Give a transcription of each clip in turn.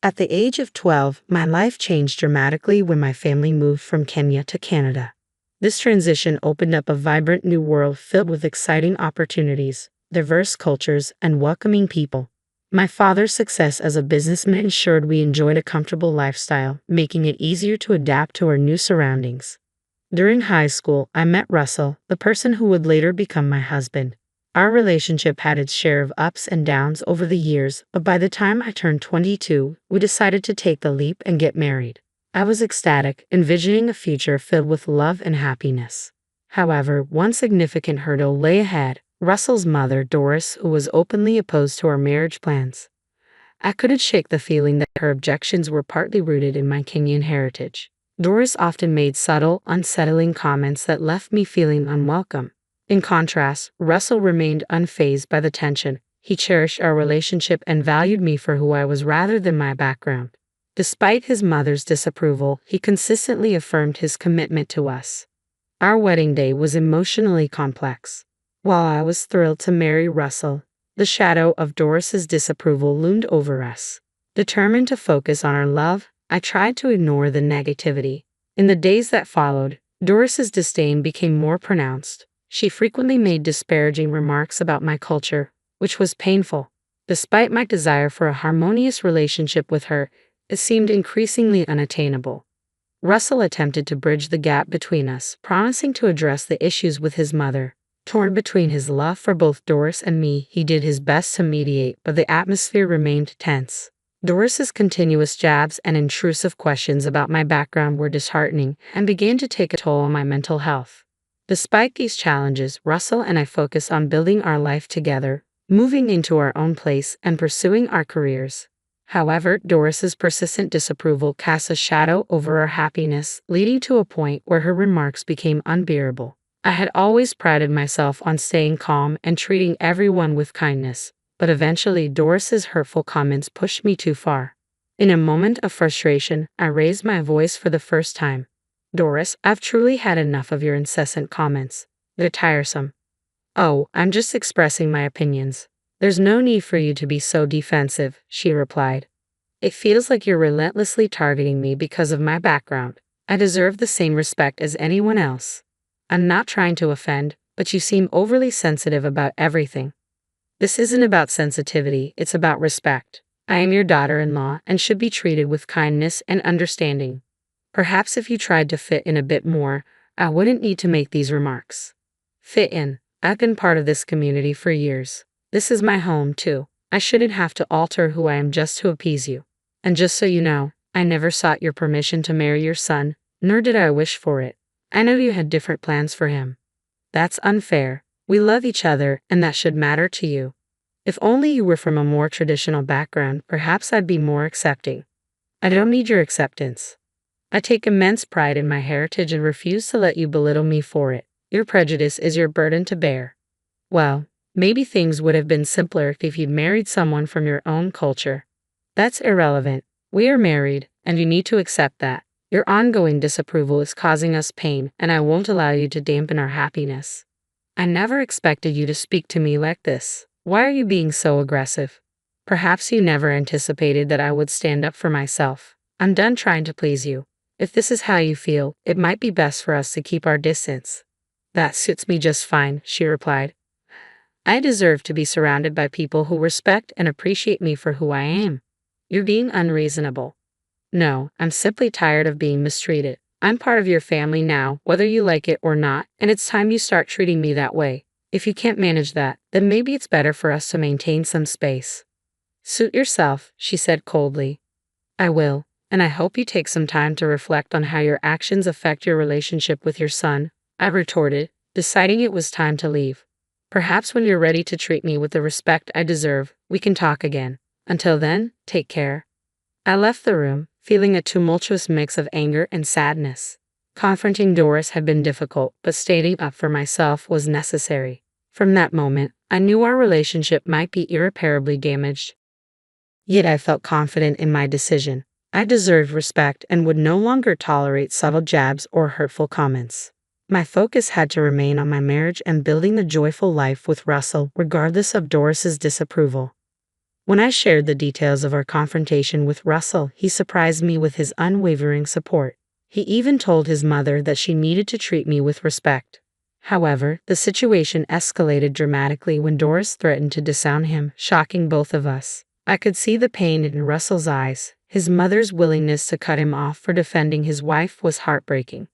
At the age of 12, my life changed dramatically when my family moved from Kenya to Canada. This transition opened up a vibrant new world filled with exciting opportunities, diverse cultures, and welcoming people. My father's success as a businessman ensured we enjoyed a comfortable lifestyle, making it easier to adapt to our new surroundings. During high school, I met Russell, the person who would later become my husband. Our relationship had its share of ups and downs over the years, but by the time I turned 22, we decided to take the leap and get married. I was ecstatic, envisioning a future filled with love and happiness. However, one significant hurdle lay ahead: Russell's mother, Doris, who was openly opposed to our marriage plans. I couldn't shake the feeling that her objections were partly rooted in my Kenyan heritage. Doris often made subtle, unsettling comments that left me feeling unwelcome. In contrast, Russell remained unfazed by the tension. He cherished our relationship and valued me for who I was rather than my background. Despite his mother's disapproval, he consistently affirmed his commitment to us. Our wedding day was emotionally complex. While I was thrilled to marry Russell, the shadow of Doris's disapproval loomed over us. Determined to focus on our love, I tried to ignore the negativity. In the days that followed, Doris's disdain became more pronounced. She frequently made disparaging remarks about my culture, which was painful. Despite my desire for a harmonious relationship with her, it seemed increasingly unattainable. Russell attempted to bridge the gap between us, promising to address the issues with his mother. Torn between his love for both Doris and me, he did his best to mediate, but the atmosphere remained tense. Doris's continuous jabs and intrusive questions about my background were disheartening and began to take a toll on my mental health. Despite these challenges, Russell and I focused on building our life together, moving into our own place, and pursuing our careers. However, Doris's persistent disapproval cast a shadow over our happiness, leading to a point where her remarks became unbearable. I had always prided myself on staying calm and treating everyone with kindness, but eventually Doris's hurtful comments pushed me too far. In a moment of frustration, I raised my voice for the first time. "Doris, I've truly had enough of your incessant comments. They're tiresome." "Oh, I'm just expressing my opinions. There's no need for you to be so defensive," she replied. "It feels like you're relentlessly targeting me because of my background. I deserve the same respect as anyone else. I'm not trying to offend, but you seem overly sensitive about everything." "This isn't about sensitivity, it's about respect. I am your daughter-in-law and should be treated with kindness and understanding. Perhaps if you tried to fit in a bit more, I wouldn't need to make these remarks." "Fit in? I've been part of this community for years. This is my home, too. I shouldn't have to alter who I am just to appease you. And just so you know, I never sought your permission to marry your son, nor did I wish for it. I know you had different plans for him." "That's unfair. We love each other, and that should matter to you. If only you were from a more traditional background, perhaps I'd be more accepting." "I don't need your acceptance. I take immense pride in my heritage and refuse to let you belittle me for it. Your prejudice is your burden to bear." "Well, maybe things would have been simpler if you'd married someone from your own culture." "That's irrelevant. We are married, and you need to accept that. Your ongoing disapproval is causing us pain, and I won't allow you to dampen our happiness." "I never expected you to speak to me like this. Why are you being so aggressive?" "Perhaps you never anticipated that I would stand up for myself. I'm done trying to please you. If this is how you feel, it might be best for us to keep our distance." "That suits me just fine," she replied. "I deserve to be surrounded by people who respect and appreciate me for who I am." "You're being unreasonable." "No, I'm simply tired of being mistreated. I'm part of your family now, whether you like it or not, and it's time you start treating me that way. If you can't manage that, then maybe it's better for us to maintain some space." "Suit yourself," she said coldly. "I will, and I hope you take some time to reflect on how your actions affect your relationship with your son," I retorted, deciding it was time to leave. "Perhaps when you're ready to treat me with the respect I deserve, we can talk again. Until then, take care." I left the room, feeling a tumultuous mix of anger and sadness. Confronting Doris had been difficult, but standing up for myself was necessary. From that moment, I knew our relationship might be irreparably damaged. Yet I felt confident in my decision. I deserved respect and would no longer tolerate subtle jabs or hurtful comments. My focus had to remain on my marriage and building the joyful life with Russell, regardless of Doris's disapproval. When I shared the details of our confrontation with Russell, he surprised me with his unwavering support. He even told his mother that she needed to treat me with respect. However, the situation escalated dramatically when Doris threatened to disown him, shocking both of us. I could see the pain in Russell's eyes. His mother's willingness to cut him off for defending his wife was heartbreaking.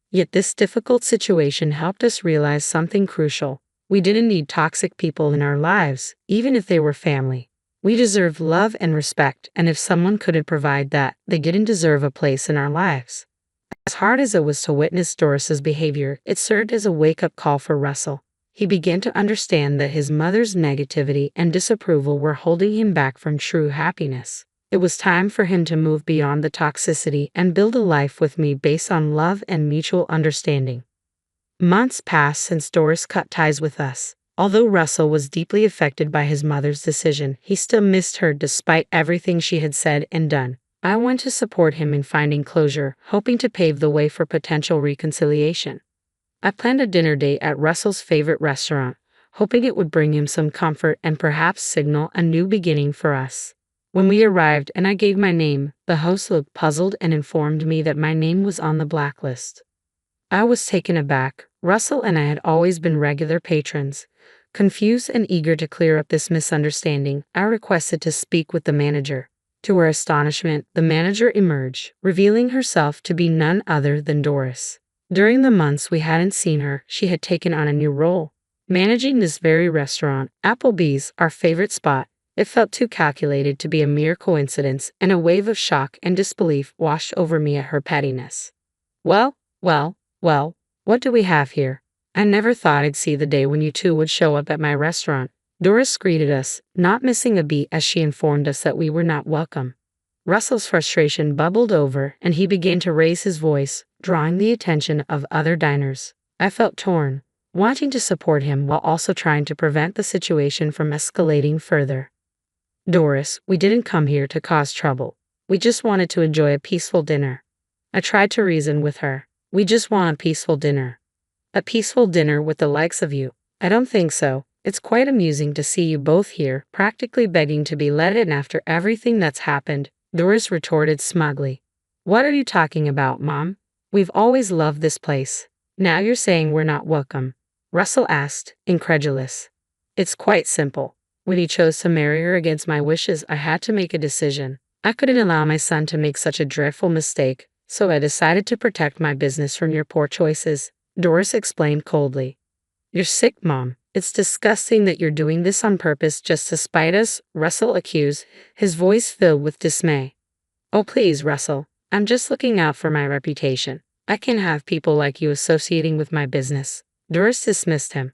Yet this difficult situation helped us realize something crucial. We didn't need toxic people in our lives, even if they were family. We deserve love and respect, and if someone couldn't provide that, they didn't deserve a place in our lives. As hard as it was to witness Doris's behavior, it served as a wake-up call for Russell. He began to understand that his mother's negativity and disapproval were holding him back from true happiness. It was time for him to move beyond the toxicity and build a life with me based on love and mutual understanding. Months passed since Doris cut ties with us. Although Russell was deeply affected by his mother's decision, he still missed her despite everything she had said and done. I want to support him in finding closure, hoping to pave the way for potential reconciliation. I planned a dinner date at Russell's favorite restaurant, hoping it would bring him some comfort and perhaps signal a new beginning for us. When we arrived and I gave my name, the host looked puzzled and informed me that my name was on the blacklist. I was taken aback. Russell and I had always been regular patrons. Confused and eager to clear up this misunderstanding, I requested to speak with the manager. To our astonishment, the manager emerged, revealing herself to be none other than Doris. During the months we hadn't seen her, she had taken on a new role. Managing this very restaurant, Applebee's, our favorite spot, it felt too calculated to be a mere coincidence, and a wave of shock and disbelief washed over me at her pettiness. Well, what do we have here? I never thought I'd see the day when you two would show up at my restaurant. Doris greeted us, not missing a beat as she informed us that we were not welcome. Russell's frustration bubbled over, and he began to raise his voice, drawing the attention of other diners. I felt torn, wanting to support him while also trying to prevent the situation from escalating further. Doris, we didn't come here to cause trouble. We just wanted to enjoy a peaceful dinner. I tried to reason with her. We just want a peaceful dinner. A peaceful dinner with the likes of you. I don't think so. It's quite amusing to see you both here, practically begging to be let in after everything that's happened, Doris retorted smugly. What are you talking about, Mom? We've always loved this place. Now you're saying we're not welcome. Russell asked, incredulous. It's quite simple. When he chose to marry her against my wishes, I had to make a decision. I couldn't allow my son to make such a dreadful mistake, so I decided to protect my business from your poor choices, Doris explained coldly. You're sick, Mom. It's disgusting that you're doing this on purpose just to spite us, Russell accused, his voice filled with dismay. Oh please, Russell. I'm just looking out for my reputation. I can't have people like you associating with my business. Doris dismissed him.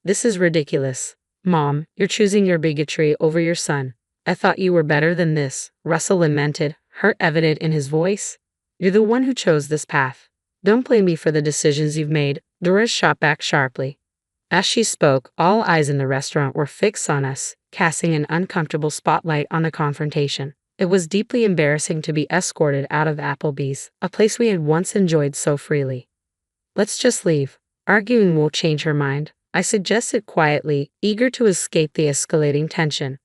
This is ridiculous. Mom, you're choosing your bigotry over your son. I thought you were better than this, Russell lamented, hurt evident in his voice. You're the one who chose this path. Don't blame me for the decisions you've made, Doris shot back sharply. As she spoke, all eyes in the restaurant were fixed on us, casting an uncomfortable spotlight on the confrontation. It was deeply embarrassing to be escorted out of Applebee's, a place we had once enjoyed so freely. Let's just leave. Arguing won't change her mind, I suggested quietly, eager to escape the escalating tension.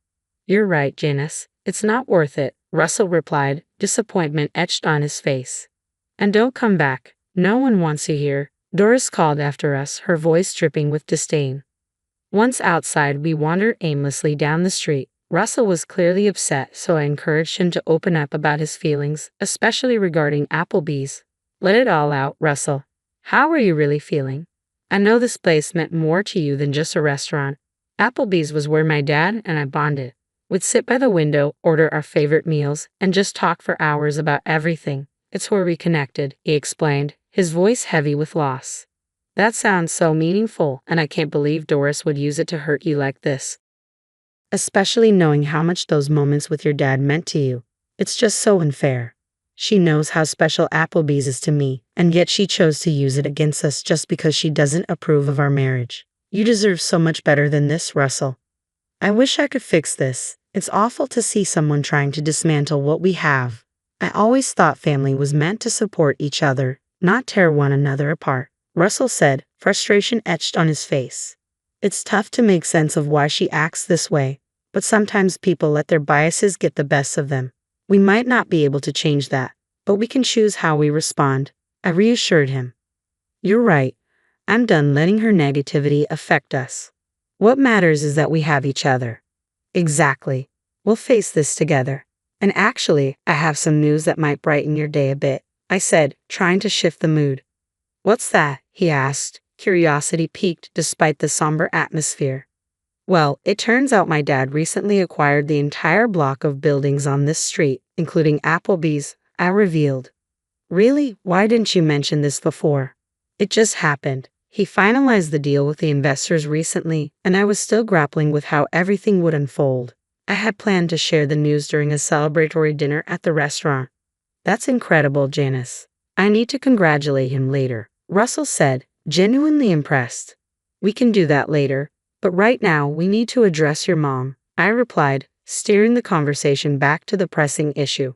You're right, Janice. It's not worth it, Russell replied, disappointment etched on his face. And don't come back. No one wants you here, Doris called after us, her voice dripping with disdain. Once outside, we wandered aimlessly down the street. Russell was clearly upset, so I encouraged him to open up about his feelings, especially regarding Applebee's. Let it all out, Russell. How are you really feeling? I know this place meant more to you than just a restaurant. Applebee's was where my dad and I bonded. We'd sit by the window, order our favorite meals, and just talk for hours about everything. It's where we connected, he explained, his voice heavy with loss. That sounds so meaningful, and I can't believe Doris would use it to hurt you like this. Especially knowing how much those moments with your dad meant to you. It's just so unfair. She knows how special Applebee's is to me, and yet she chose to use it against us just because she doesn't approve of our marriage. You deserve so much better than this, Russell. I wish I could fix this. It's awful to see someone trying to dismantle what we have. I always thought family was meant to support each other, not tear one another apart, Russell said, frustration etched on his face. It's tough to make sense of why she acts this way. but sometimes people let their biases get the best of them. We might not be able to change that, but we can choose how we respond. I reassured him. You're right. I'm done letting her negativity affect us. What matters is that we have each other. Exactly. We'll face this together. And actually, I have some news that might brighten your day a bit, I said, trying to shift the mood. What's that? He asked, curiosity piqued despite the somber atmosphere. Well, it turns out my dad recently acquired the entire block of buildings on this street, including Applebee's, I revealed. Really? Why didn't you mention this before? It just happened. He finalized the deal with the investors recently, and I was still grappling with how everything would unfold. I had planned to share the news during a celebratory dinner at the restaurant. That's incredible, Janice. I need to congratulate him later, Russell said, genuinely impressed. We can do that later, but right now we need to address your mom, I replied, steering the conversation back to the pressing issue.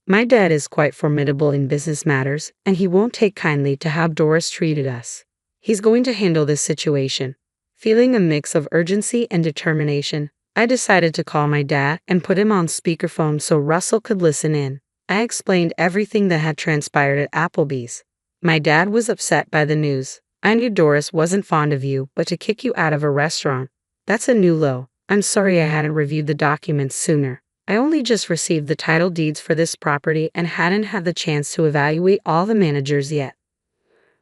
My dad is quite formidable in business matters, and he won't take kindly to how Doris treated us. He's going to handle this situation. Feeling a mix of urgency and determination, I decided to call my dad and put him on speakerphone so Russell could listen in. I explained everything that had transpired at Applebee's. My dad was upset by the news. I knew Doris wasn't fond of you, but to kick you out of a restaurant, that's a new low. I'm sorry I hadn't reviewed the documents sooner. I only just received the title deeds for this property and hadn't had the chance to evaluate all the managers yet.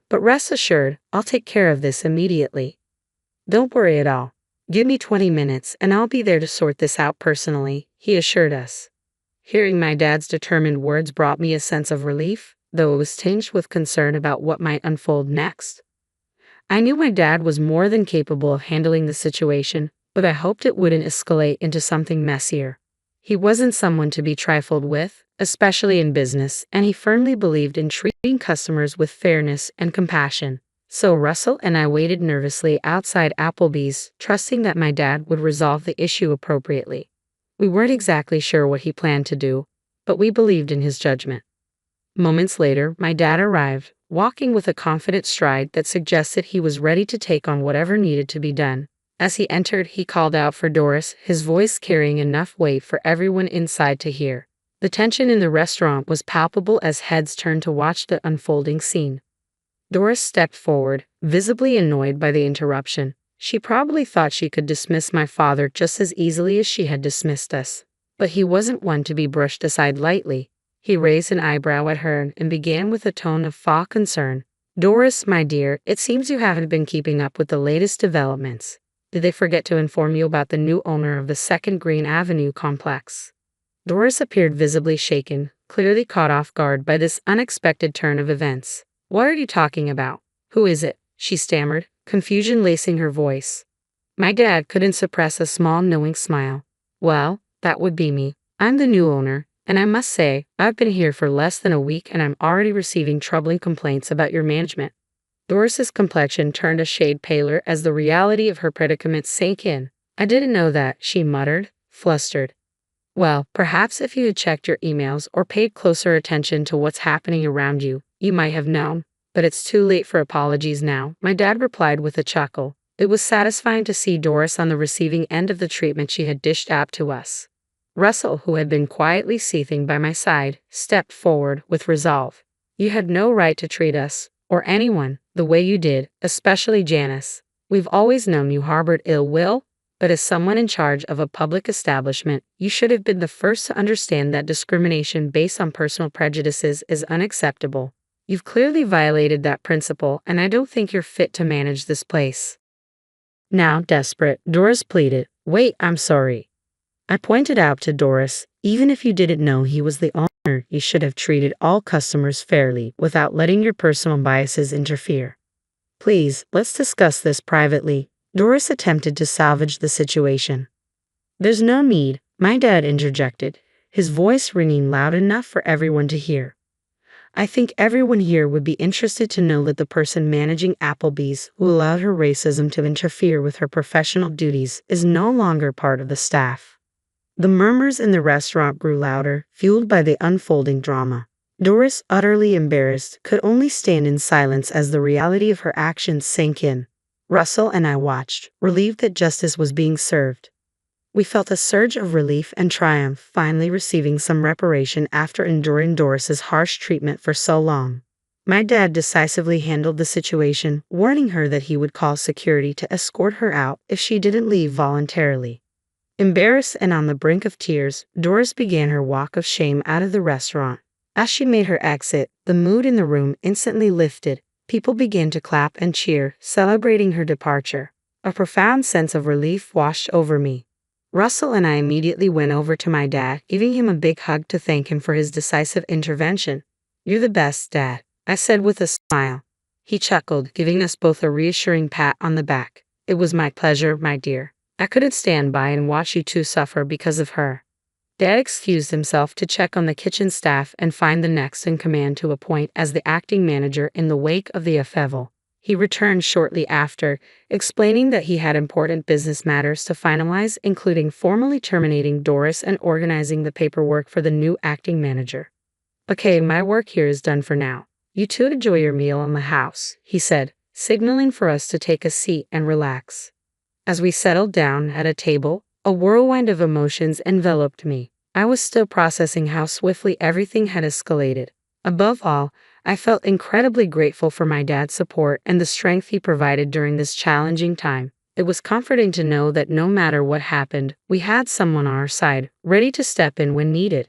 But rest assured, I'll take care of this immediately. Don't worry at all. Give me 20 minutes and I'll be there to sort this out personally, he assured us. Hearing my dad's determined words brought me a sense of relief, though it was tinged with concern about what might unfold next. I knew my dad was more than capable of handling the situation, but I hoped it wouldn't escalate into something messier. He wasn't someone to be trifled with, especially in business, and he firmly believed in treating customers with fairness and compassion. So Russell and I waited nervously outside Applebee's, trusting that my dad would resolve the issue appropriately. We weren't exactly sure what he planned to do, but we believed in his judgment. Moments later, my dad arrived, walking with a confident stride that suggested he was ready to take on whatever needed to be done. As he entered, he called out for Doris, his voice carrying enough weight for everyone inside to hear. The tension in the restaurant was palpable as heads turned to watch the unfolding scene. Doris stepped forward, visibly annoyed by the interruption. She probably thought she could dismiss my father just as easily as she had dismissed us. But he wasn't one to be brushed aside lightly. He raised an eyebrow at her and began with a tone of faux concern. Doris, my dear, it seems you haven't been keeping up with the latest developments. Did they forget to inform you about the new owner of the 2nd Green Avenue complex? Doris appeared visibly shaken, clearly caught off guard by this unexpected turn of events. What are you talking about? Who is it? She stammered, confusion lacing her voice. My dad couldn't suppress a small knowing smile. Well, that would be me. I'm the new owner, and I must say, I've been here for less than a week and I'm already receiving troubling complaints about your management. Doris's complexion turned a shade paler as the reality of her predicament sank in. I didn't know that, she muttered, flustered. Well, perhaps if you had checked your emails or paid closer attention to what's happening around you, you might have known. But it's too late for apologies now, my dad replied with a chuckle. It was satisfying to see Doris on the receiving end of the treatment she had dished out to us. Russell, who had been quietly seething by my side, stepped forward with resolve. You had no right to treat us, or anyone, the way you did, especially Janice. We've always known you harbored ill will, but as someone in charge of a public establishment, you should have been the first to understand that discrimination based on personal prejudices is unacceptable. You've clearly violated that principle, and I don't think you're fit to manage this place. Now, desperate, Doris pleaded. Wait, I'm sorry. I pointed out to Doris, even if you didn't know he was the owner, you should have treated all customers fairly without letting your personal biases interfere. Please, let's discuss this privately. Doris attempted to salvage the situation. There's no need, my dad interjected, his voice ringing loud enough for everyone to hear. I think everyone here would be interested to know that the person managing Applebee's, who allowed her racism to interfere with her professional duties, is no longer part of the staff. The murmurs in the restaurant grew louder, fueled by the unfolding drama. Doris, utterly embarrassed, could only stand in silence as the reality of her actions sank in. Russell and I watched, relieved that justice was being served. We felt a surge of relief and triumph, finally receiving some reparation after enduring Doris's harsh treatment for so long. My dad decisively handled the situation, warning her that he would call security to escort her out if she didn't leave voluntarily. Embarrassed and on the brink of tears, Doris began her walk of shame out of the restaurant. As she made her exit, the mood in the room instantly lifted. People began to clap and cheer, celebrating her departure. A profound sense of relief washed over me. Russell and I immediately went over to my dad, giving him a big hug to thank him for his decisive intervention. "You're the best, Dad," I said with a smile. He chuckled, giving us both a reassuring pat on the back. "It was my pleasure, my dear. I couldn't stand by and watch you two suffer because of her." Dad excused himself to check on the kitchen staff and find the next in command to appoint as the acting manager in the wake of the upheaval. He returned shortly after, explaining that he had important business matters to finalize, including formally terminating Doris and organizing the paperwork for the new acting manager. "Okay, my work here is done for now. You two enjoy your meal in the house," he said, signaling for us to take a seat and relax. As we settled down at a table, a whirlwind of emotions enveloped me. I was still processing how swiftly everything had escalated. Above all, I felt incredibly grateful for my dad's support and the strength he provided during this challenging time. It was comforting to know that no matter what happened, we had someone on our side, ready to step in when needed.